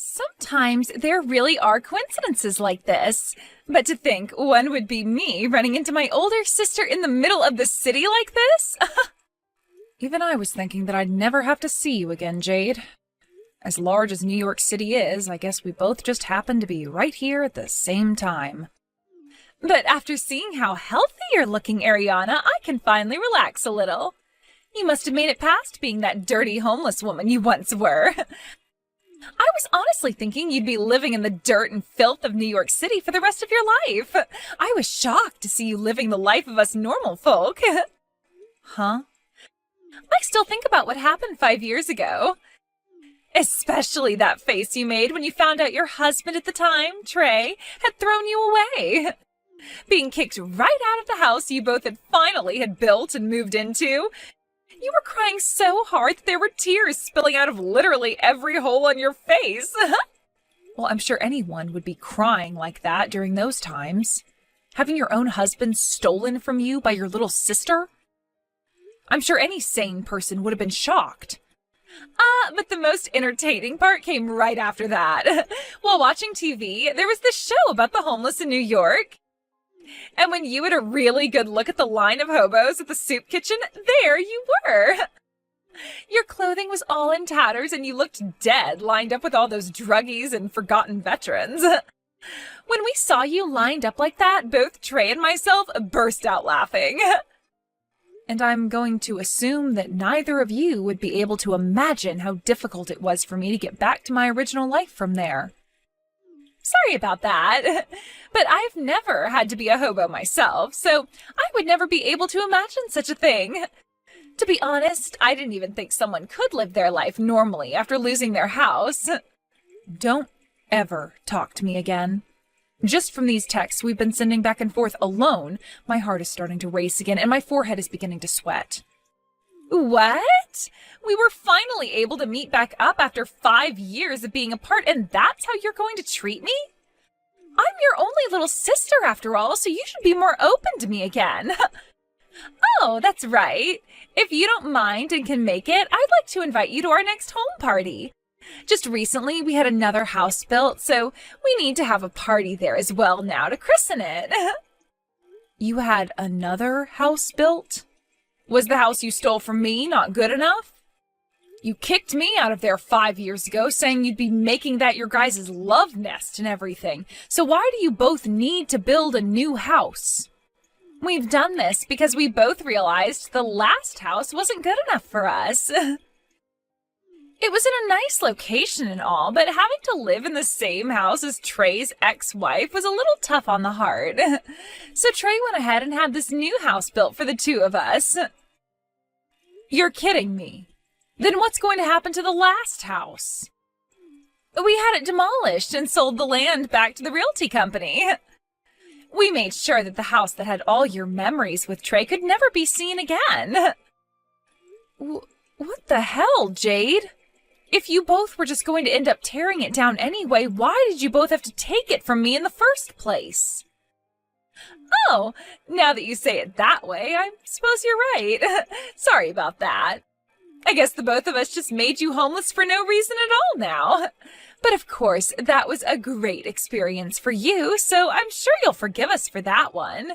Sometimes there really are coincidences like this. But to think one would be me running into my older sister in the middle of the city like this? Even I was thinking that I'd never have to see you again, Jade. As large as New York City is, I guess we both just happened to be right here at the same time. But after seeing how healthy you're looking, Ariana, I can finally relax a little. You must have made it past being that dirty homeless woman you once were. I was honestly thinking you'd be living in the dirt and filth of New York City for the rest of your life. I was shocked to see you living the life of us normal folk. Huh? I still think about what happened 5 years ago. Especially that face you made when you found out your husband at the time, Trey, had thrown you away. Being kicked right out of the house you both had built and moved into. You were crying so hard that there were tears spilling out of literally every hole on your face. Well, I'm sure anyone would be crying like that during those times. Having your own husband stolen from you by your little sister? I'm sure any sane person would have been shocked. But the most entertaining part came right after that. While watching TV, there was this show about the homeless in New York. And when you had a really good look at the line of hobos at the soup kitchen, there you were. Your clothing was all in tatters and you looked dead, lined up with all those druggies and forgotten veterans. When we saw you lined up like that, both Trey and myself burst out laughing. And I'm going to assume that neither of you would be able to imagine how difficult it was for me to get back to my original life from there. Sorry about that, but I've never had to be a hobo myself, so I would never be able to imagine such a thing. To be honest, I didn't even think someone could live their life normally after losing their house. Don't ever talk to me again. Just from these texts we've been sending back and forth alone, my heart is starting to race again and my forehead is beginning to sweat. What? We were finally able to meet back up after 5 years of being apart, and that's how you're going to treat me? I'm your only little sister after all, so you should be more open to me again. Oh, that's right. If you don't mind and can make it, I'd like to invite you to our next home party. Just recently, we had another house built, so we need to have a party there as well now to christen it. You had another house built? Was the house you stole from me not good enough? You kicked me out of there 5 years ago, saying you'd be making that your guys' love nest and everything. So why do you both need to build a new house? We've done this because we both realized the last house wasn't good enough for us. It was in a nice location and all, but having to live in the same house as Trey's ex-wife was a little tough on the heart. So Trey went ahead and had this new house built for the two of us. You're kidding me. Then what's going to happen to the last house? We had it demolished and sold the land back to the realty company. We made sure that the house that had all your memories with Trey could never be seen again. What the hell, Jade? If you both were just going to end up tearing it down anyway, why did you both have to take it from me in the first place? Oh, now that you say it that way, I suppose you're right. Sorry about that. I guess the both of us just made you homeless for no reason at all now. But of course, that was a great experience for you, so I'm sure you'll forgive us for that one.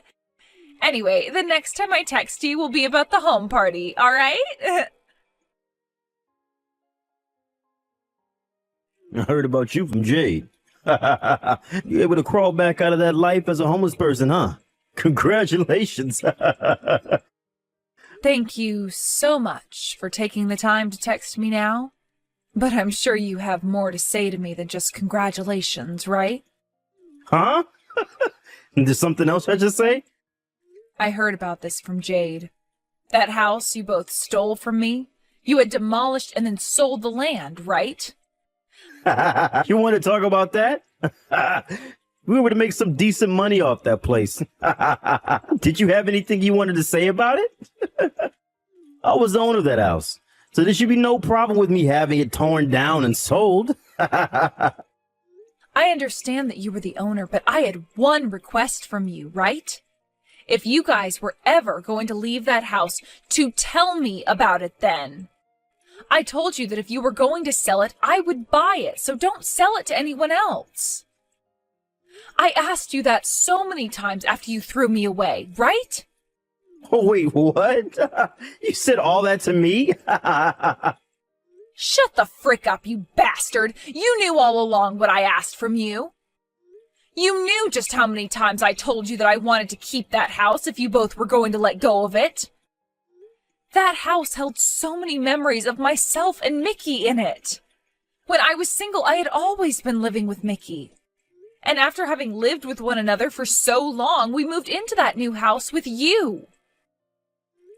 Anyway, the next time I text you will be about the home party, all right? I heard about you from Jade. You able to crawl back out of that life as a homeless person, huh? Congratulations. Thank you so much for taking the time to text me now. But I'm sure you have more to say to me than just congratulations, right? Huh? There's something else I just say? I heard about this from Jade. That house you both stole from me, you had demolished and then sold the land, right? You want to talk about that? We were to make some decent money off that place. Did you have anything you wanted to say about it? I was the owner of that house, so there should be no problem with me having it torn down and sold. I understand that you were the owner, but I had one request from you, right? If you guys were ever going to leave that house, to tell me about it then. I told you that if you were going to sell it, I would buy it, so don't sell it to anyone else. I asked you that so many times after you threw me away, right? Oh, wait, what? You said all that to me? Shut the frick up, you bastard! You knew all along what I asked from you. You knew just how many times I told you that I wanted to keep that house if you both were going to let go of it. That house held so many memories of myself and Mickey in it. When I was single, I had always been living with Mickey. And after having lived with one another for so long, we moved into that new house with you.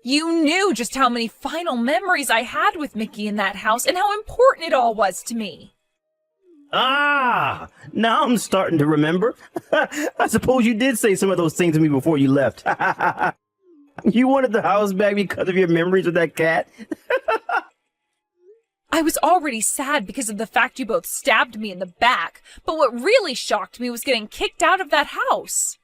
You knew just how many final memories I had with Mickey in that house and how important it all was to me. Ah, now I'm starting to remember. I suppose you did say some of those things to me before you left. You wanted the house back because of your memories with that cat? I was already sad because of the fact you both stabbed me in the back, but what really shocked me was getting kicked out of that house.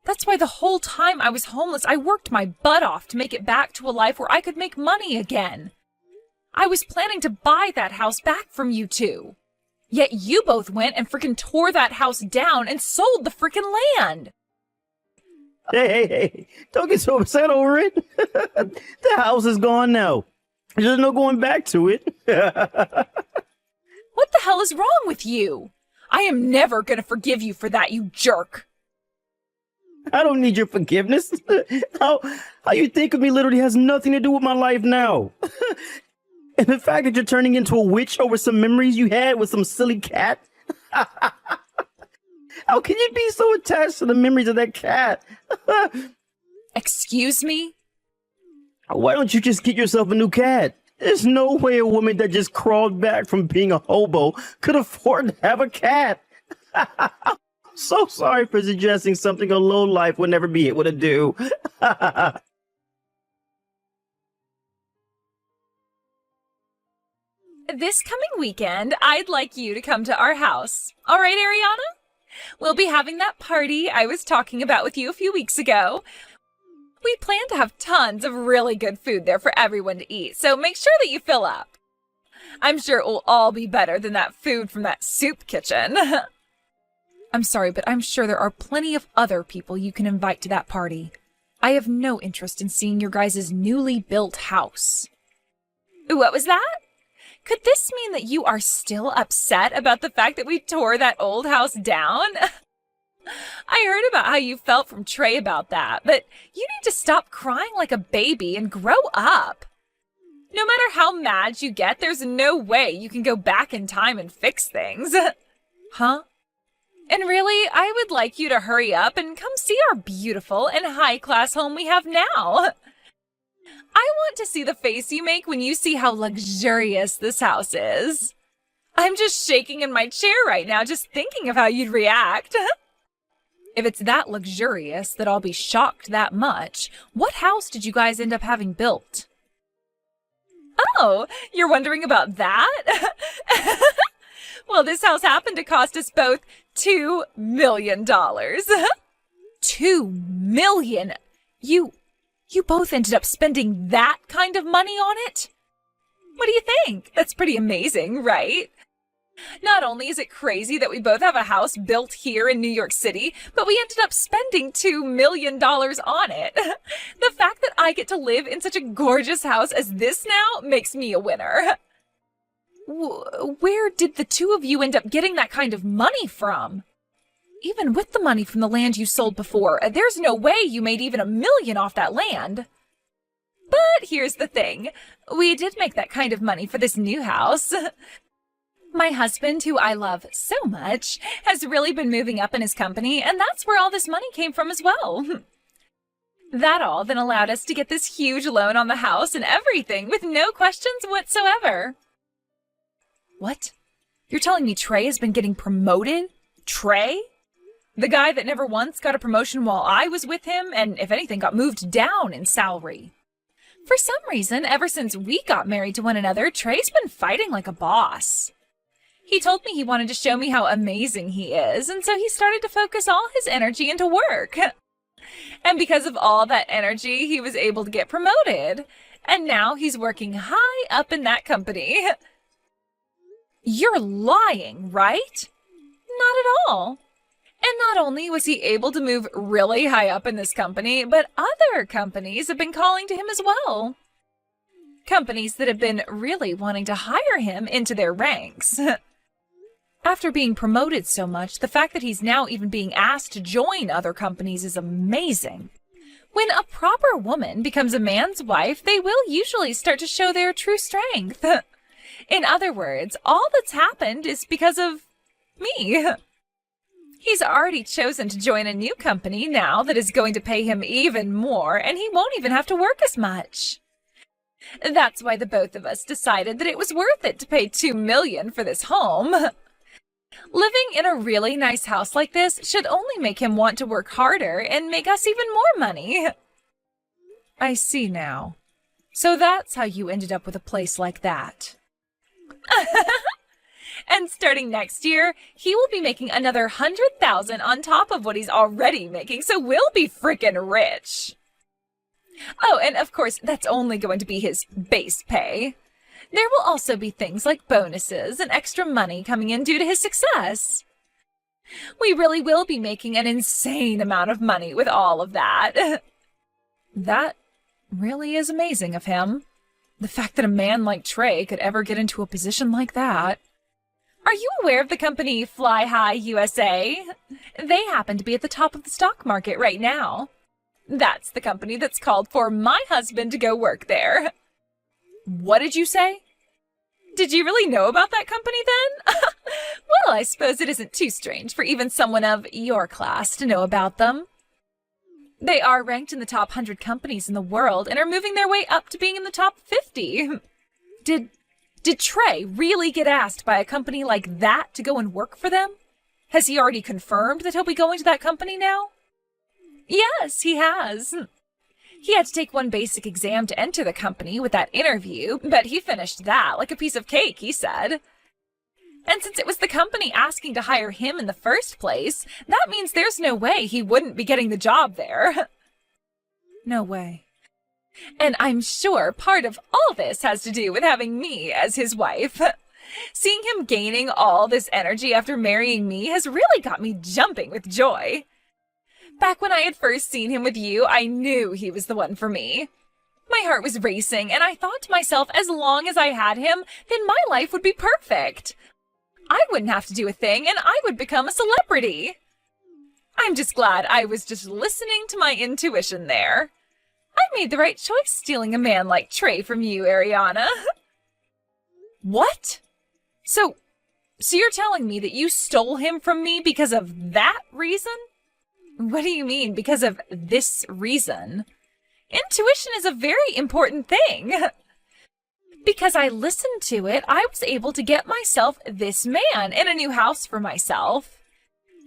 That's why the whole time I was homeless, I worked my butt off to make it back to a life where I could make money again. I was planning to buy that house back from you two. Yet you both went and frickin' tore that house down and sold the frickin' land. Hey, don't get so upset over it. The house is gone now. There's no going back to it. What the hell is wrong with you? I am never gonna forgive you for that, you jerk. I don't need your forgiveness. How you think of me literally has nothing to do with my life now. And the fact that you're turning into a witch over some memories you had with some silly cat. How can you be so attached to the memories of that cat? Excuse me? Why don't you just get yourself a new cat? There's no way a woman that just crawled back from being a hobo could afford to have a cat. So sorry for suggesting something a lowlife would never be able to do. This coming weekend, I'd like you to come to our house. All right, Ariana? We'll be having that party I was talking about with you a few weeks ago. We plan to have tons of really good food there for everyone to eat, so make sure that you fill up. I'm sure it will all be better than that food from that soup kitchen. I'm sorry, but I'm sure there are plenty of other people you can invite to that party. I have no interest in seeing your guys' newly built house. What was that? Could this mean that you are still upset about the fact that we tore that old house down? I heard about how you felt from Trey about that, but you need to stop crying like a baby and grow up. No matter how mad you get, there's no way you can go back in time and fix things. Huh? And really, I would like you to hurry up and come see our beautiful and high-class home we have now. I want to see the face you make when you see how luxurious this house is. I'm just shaking in my chair right now just thinking of how you'd react. If it's that luxurious that I'll be shocked that much, what house did you guys end up having built? Oh, you're wondering about that? Well, this house happened to cost us both $2 million. $2 million? You both ended up spending that kind of money on it? What do you think? That's pretty amazing, right? Not only is it crazy that we both have a house built here in New York City, but we ended up spending $2 million on it. The fact that I get to live in such a gorgeous house as this now makes me a winner. Where did the two of you end up getting that kind of money from? Even with the money from the land you sold before, there's no way you made even $1 million off that land. But here's the thing. We did make that kind of money for this new house. My husband, who I love so much, has really been moving up in his company, and that's where all this money came from as well. That all then allowed us to get this huge loan on the house and everything with no questions whatsoever. What? You're telling me Trey has been getting promoted? Trey? The guy that never once got a promotion while I was with him, and if anything got moved down in salary. For some reason, ever since we got married to one another, Trey's been fighting like a boss. He told me he wanted to show me how amazing he is, and so he started to focus all his energy into work. And because of all that energy, he was able to get promoted. And now he's working high up in that company. You're lying, right? Not at all. And not only was he able to move really high up in this company, but other companies have been calling to him as well. Companies that have been really wanting to hire him into their ranks. After being promoted so much, the fact that he's now even being asked to join other companies is amazing. When a proper woman becomes a man's wife, they will usually start to show their true strength. In other words, all that's happened is because of me. He's already chosen to join a new company now that is going to pay him even more, and he won't even have to work as much. That's why the both of us decided that it was worth it to pay $2 million for this home. Living in a really nice house like this should only make him want to work harder and make us even more money. I see now. So that's how you ended up with a place like that. And starting next year, he will be making another $100,000 on top of what he's already making, so we'll be frickin' rich. Oh, and of course, that's only going to be his base pay. There will also be things like bonuses and extra money coming in due to his success. We really will be making an insane amount of money with all of that. That really is amazing of him. The fact that a man like Trey could ever get into a position like that. Are you aware of the company Fly High USA? They happen to be at the top of the stock market right now. That's the company that's called for my husband to go work there. What did you say? Did you really know about that company then? Well, I suppose it isn't too strange for even someone of your class to know about them. They are ranked in the top 100 companies in the world and are moving their way up to being in the top 50. Did Trey really get asked by a company like that to go and work for them? Has he already confirmed that he'll be going to that company now? Yes, he has. He had to take one basic exam to enter the company with that interview, but he finished that like a piece of cake, he said. And since it was the company asking to hire him in the first place, that means there's no way he wouldn't be getting the job there. No way. And I'm sure part of all this has to do with having me as his wife. Seeing him gaining all this energy after marrying me has really got me jumping with joy. Back when I had first seen him with you, I knew he was the one for me. My heart was racing, and I thought to myself, as long as I had him, then my life would be perfect. I wouldn't have to do a thing, and I would become a celebrity. I'm just glad I was just listening to my intuition there. I made the right choice stealing a man like Trey from you, Ariana. What? So you're telling me that you stole him from me because of that reason? What do you mean, because of this reason? Intuition is a very important thing. Because I listened to it, I was able to get myself this man and a new house for myself.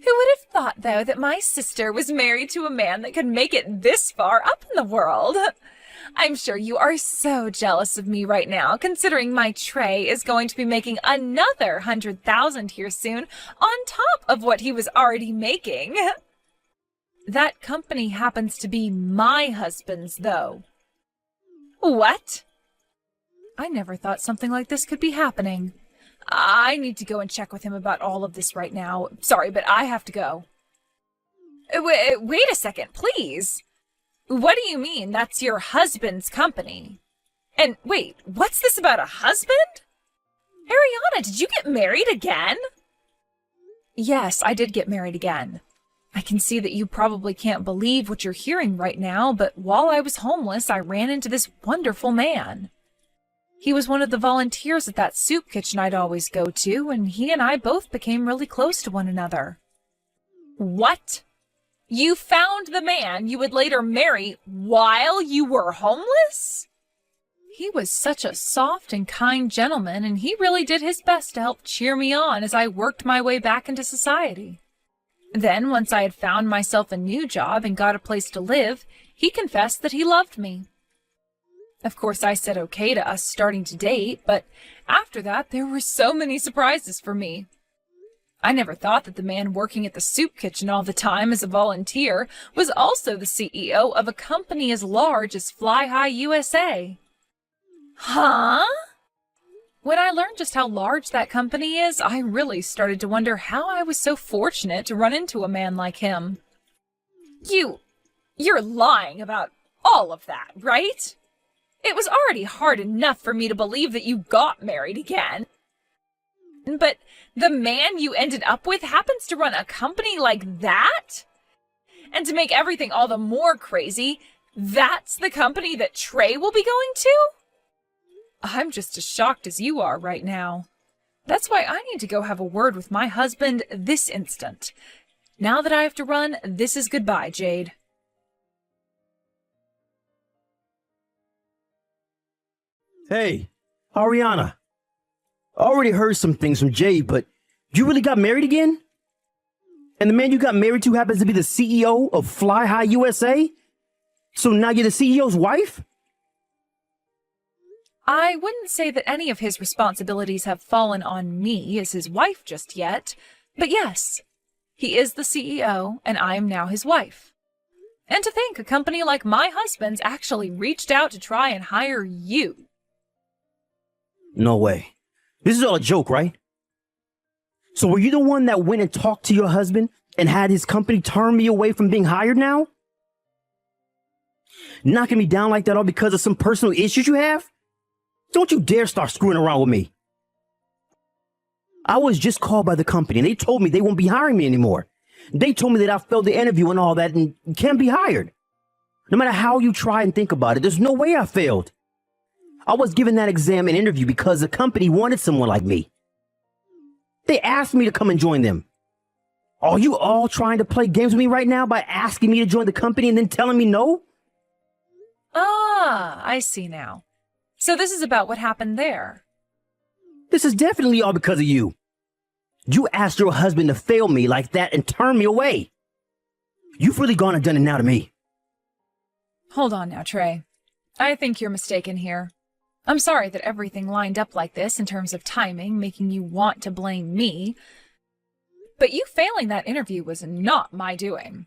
Who would have thought, though, that my sister was married to a man that could make it this far up in the world? I'm sure you are so jealous of me right now, considering my Trey is going to be making another $100,000 here soon, on top of what he was already making. That company happens to be my husband's, though. What? I never thought something like this could be happening. I need to go and check with him about all of this right now. Sorry, but I have to go. Wait a second, please. What do you mean that's your husband's company? And wait, what's this about a husband? Ariana, did you get married again? Yes, I did get married again. I can see that you probably can't believe what you're hearing right now, but while I was homeless, I ran into this wonderful man. He was one of the volunteers at that soup kitchen I'd always go to, and he and I both became really close to one another. What? You found the man you would later marry while you were homeless? He was such a soft and kind gentleman, and he really did his best to help cheer me on as I worked my way back into society. Then, once I had found myself a new job and got a place to live, he confessed that he loved me. Of course, I said okay to us starting to date, but after that, there were so many surprises for me. I never thought that the man working at the soup kitchen all the time as a volunteer was also the CEO of a company as large as Fly High USA. Huh? When I learned just how large that company is, I really started to wonder how I was so fortunate to run into a man like him. You're lying about all of that, right? It was already hard enough for me to believe that you got married again. But the man you ended up with happens to run a company like that? And to make everything all the more crazy, that's the company that Trey will be going to? I'm just as shocked as you are right now. That's why I need to go have a word with my husband this instant. Now that I have to run, this is goodbye, Jade. Hey, Ariana. I already heard some things from Jade, but you really got married again? And the man you got married to happens to be the CEO of Fly High USA? So now you're the CEO's wife? I wouldn't say that any of his responsibilities have fallen on me as his wife just yet, but yes, he is the CEO and I am now his wife. And to think a company like my husband's actually reached out to try and hire you. No way. This is all a joke, right? So were you the one that went and talked to your husband and had his company turn me away from being hired now? Knocking me down like that all because of some personal issues you have? Don't you dare start screwing around with me. I was just called by the company and they told me they won't be hiring me anymore. They told me that I failed the interview and all that and can't be hired. No matter how you try and think about it, there's no way I failed. I was given that exam and interview because the company wanted someone like me. They asked me to come and join them. Are you all trying to play games with me right now by asking me to join the company and then telling me no? Ah, I see now. So this is about what happened there. This is definitely all because of you. You asked your husband to fail me like that and turn me away. You've really gone and done it now to me. Hold on now, Trey. I think you're mistaken here. I'm sorry that everything lined up like this in terms of timing, making you want to blame me. But you failing that interview was not my doing.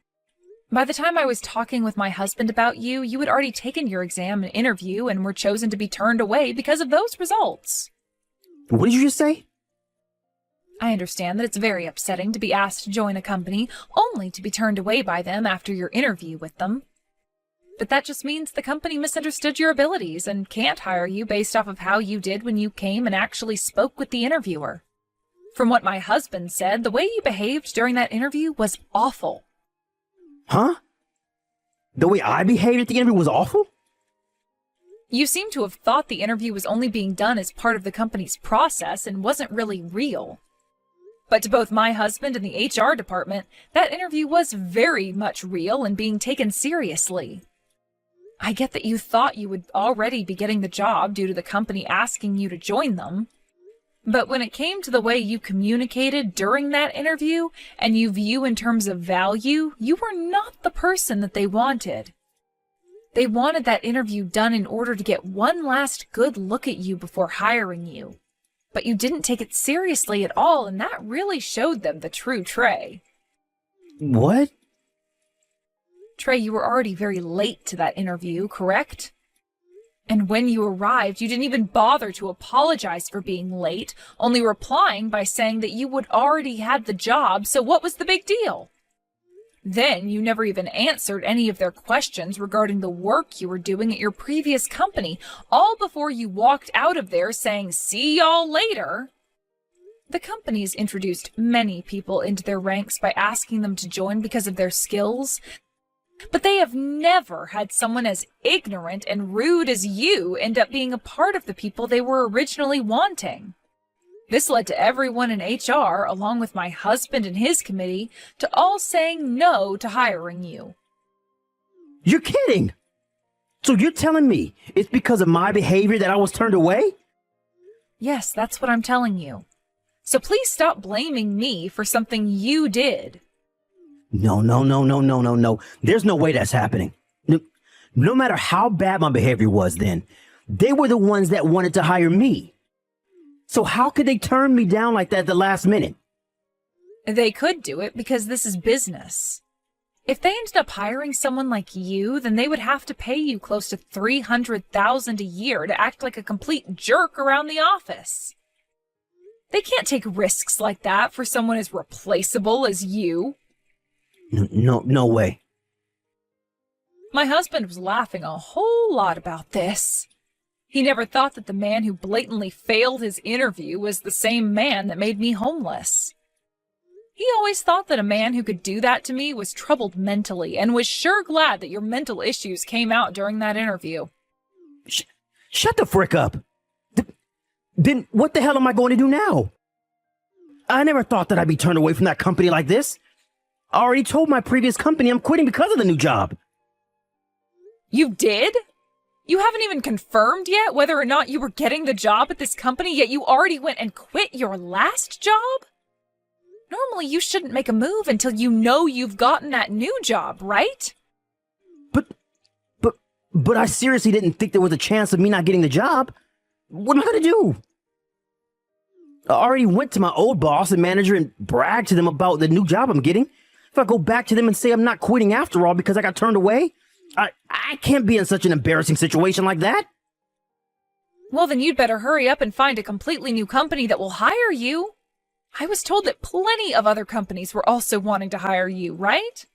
By the time I was talking with my husband about you, you had already taken your exam and interview and were chosen to be turned away because of those results. What did you just say? I understand that it's very upsetting to be asked to join a company only to be turned away by them after your interview with them. But that just means the company misunderstood your abilities and can't hire you based off of how you did when you came and actually spoke with the interviewer. From what my husband said, the way you behaved during that interview was awful. Huh? The way I behaved at the interview was awful? You seem to have thought the interview was only being done as part of the company's process and wasn't really real. But to both my husband and the HR department, that interview was very much real and being taken seriously. I get that you thought you would already be getting the job due to the company asking you to join them. But when it came to the way you communicated during that interview and you view in terms of value, you were not the person that they wanted. They wanted that interview done in order to get one last good look at you before hiring you. But you didn't take it seriously at all, and that really showed them the true Trey. What? Trey, you were already very late to that interview, correct? And when you arrived, you didn't even bother to apologize for being late, only replying by saying that you would already had the job, so what was the big deal? Then you never even answered any of their questions regarding the work you were doing at your previous company, all before you walked out of there saying, "See y'all later." The company's introduced many people into their ranks by asking them to join because of their skills, but they have never had someone as ignorant and rude as you end up being a part of the people they were originally wanting. This led to everyone in HR, along with my husband and his committee, to all saying no to hiring you. You're kidding! So you're telling me it's because of my behavior that I was turned away? Yes, that's what I'm telling you. So please stop blaming me for something you did. No. There's no way that's happening. No matter how bad my behavior was then, they were the ones that wanted to hire me. So how could they turn me down like that at the last minute? They could do it because this is business. If they ended up hiring someone like you, then they would have to pay you close to $300,000 a year to act like a complete jerk around the office. They can't take risks like that for someone as replaceable as you. No way. My husband was laughing a whole lot about this. He never thought that the man who blatantly failed his interview was the same man that made me homeless. He always thought that a man who could do that to me was troubled mentally and was sure glad that your mental issues came out during that interview. Shut the frick up. Then what the hell am I going to do now? I never thought that I'd be turned away from that company like this. I already told my previous company I'm quitting because of the new job. You did? You haven't even confirmed yet whether or not you were getting the job at this company, yet you already went and quit your last job? Normally, you shouldn't make a move until you know you've gotten that new job, right? But I seriously didn't think there was a chance of me not getting the job. What am I going to do? I already went to my old boss and manager and bragged to them about the new job I'm getting. If I go back to them and say I'm not quitting after all because I got turned away, I can't be in such an embarrassing situation like that. Well, then you'd better hurry up and find a completely new company that will hire you. I was told that plenty of other companies were also wanting to hire you, right?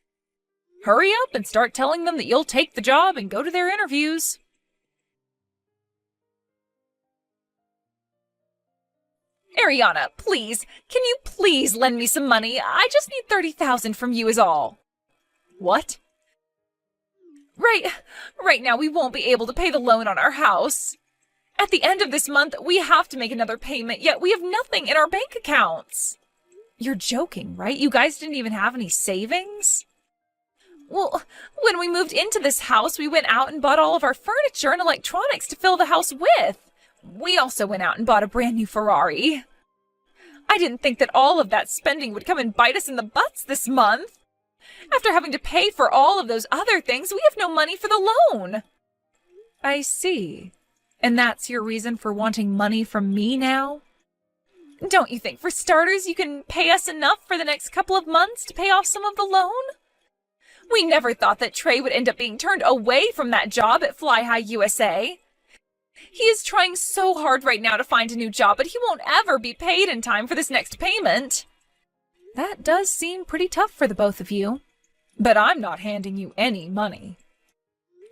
Hurry up and start telling them that you'll take the job and go to their interviews. Ariana, please, can you please lend me some money? I just need $30,000 from you is all. What? Right now we won't be able to pay the loan on our house. At the end of this month, we have to make another payment, yet we have nothing in our bank accounts. You're joking, right? You guys didn't even have any savings? Well, when we moved into this house, we went out and bought all of our furniture and electronics to fill the house with. We also went out and bought a brand new Ferrari. I didn't think that all of that spending would come and bite us in the butts this month. After having to pay for all of those other things, we have no money for the loan. I see. And that's your reason for wanting money from me now? Don't you think, for starters, you can pay us enough for the next couple of months to pay off some of the loan? We never thought that Trey would end up being turned away from that job at Fly High USA. He is trying so hard right now to find a new job, but he won't ever be paid in time for this next payment. That does seem pretty tough for the both of you. But I'm not handing you any money.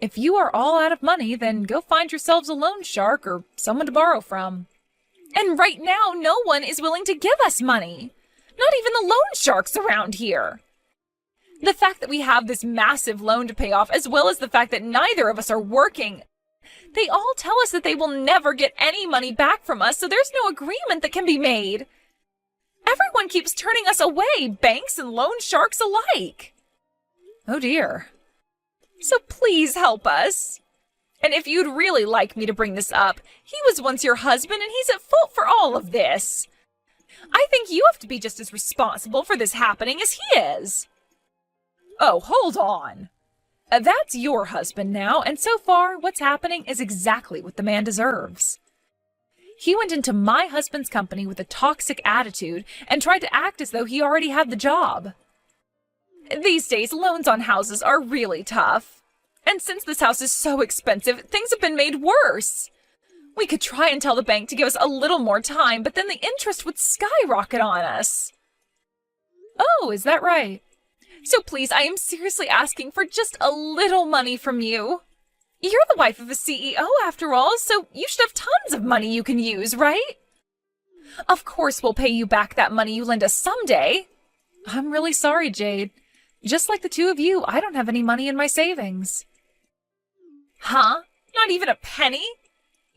If you are all out of money, then go find yourselves a loan shark or someone to borrow from. And right now, no one is willing to give us money. Not even the loan sharks around here. The fact that we have this massive loan to pay off, as well as the fact that neither of us are working, they all tell us that they will never get any money back from us, so there's no agreement that can be made. Everyone keeps turning us away, banks and loan sharks alike. Oh dear. So please help us. And if you'd really like me to bring this up, he was once your husband and he's at fault for all of this. I think you have to be just as responsible for this happening as he is. Oh, hold on. That's your husband now, and so far, what's happening is exactly what the man deserves. He went into my husband's company with a toxic attitude and tried to act as though he already had the job. These days, loans on houses are really tough. And since this house is so expensive, things have been made worse. We could try and tell the bank to give us a little more time, but then the interest would skyrocket on us. Oh, is that right? So please, I am seriously asking for just a little money from you. You're the wife of a CEO after all, so you should have tons of money you can use, right? Of course we'll pay you back that money you lend us someday. I'm really sorry, Jade. Just like the two of you, I don't have any money in my savings. Huh? Not even a penny?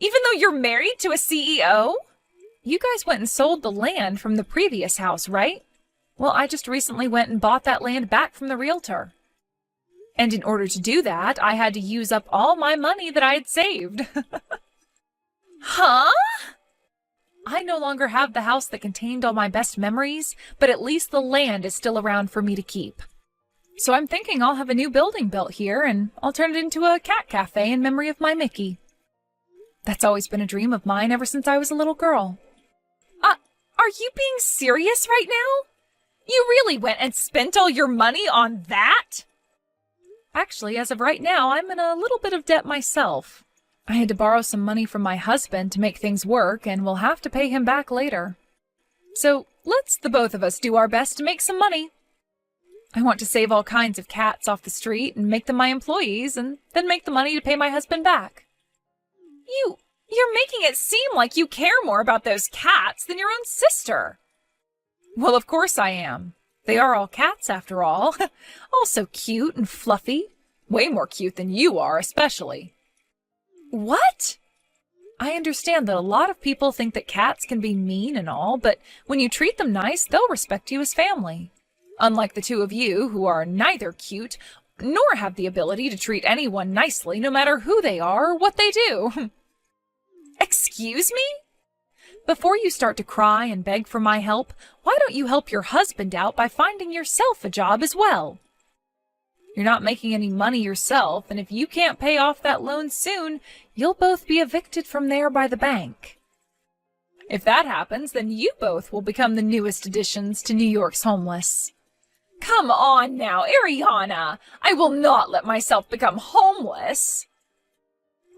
Even though you're married to a CEO? You guys went and sold the land from the previous house, right? Well, I just recently went and bought that land back from the realtor. And in order to do that, I had to use up all my money that I had saved. Huh? I no longer have the house that contained all my best memories, but at least the land is still around for me to keep. So I'm thinking I'll have a new building built here, and I'll turn it into a cat cafe in memory of my Mickey. That's always been a dream of mine ever since I was a little girl. Are you being serious right now? You really went and spent all your money on that? Actually, as of right now, I'm in a little bit of debt myself. I had to borrow some money from my husband to make things work, and we'll have to pay him back later. So let's the both of us do our best to make some money. I want to save all kinds of cats off the street and make them my employees, and then make the money to pay my husband back. You're making it seem like you care more about those cats than your own sister. Well, of course I am. They are all cats, after all. All so cute and fluffy. Way more cute than you are, especially. What? I understand that a lot of people think that cats can be mean and all, but when you treat them nice, they'll respect you as family. Unlike the two of you, who are neither cute, nor have the ability to treat anyone nicely, no matter who they are or what they do. Excuse me? Before you start to cry and beg for my help, why don't you help your husband out by finding yourself a job as well? You're not making any money yourself, and if you can't pay off that loan soon, you'll both be evicted from there by the bank. If that happens, then you both will become the newest additions to New York's homeless. Come on now, Ariana! I will not let myself become homeless!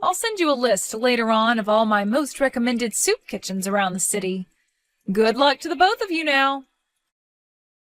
I'll send you a list later on of all my most recommended soup kitchens around the city. Good luck to the both of you now!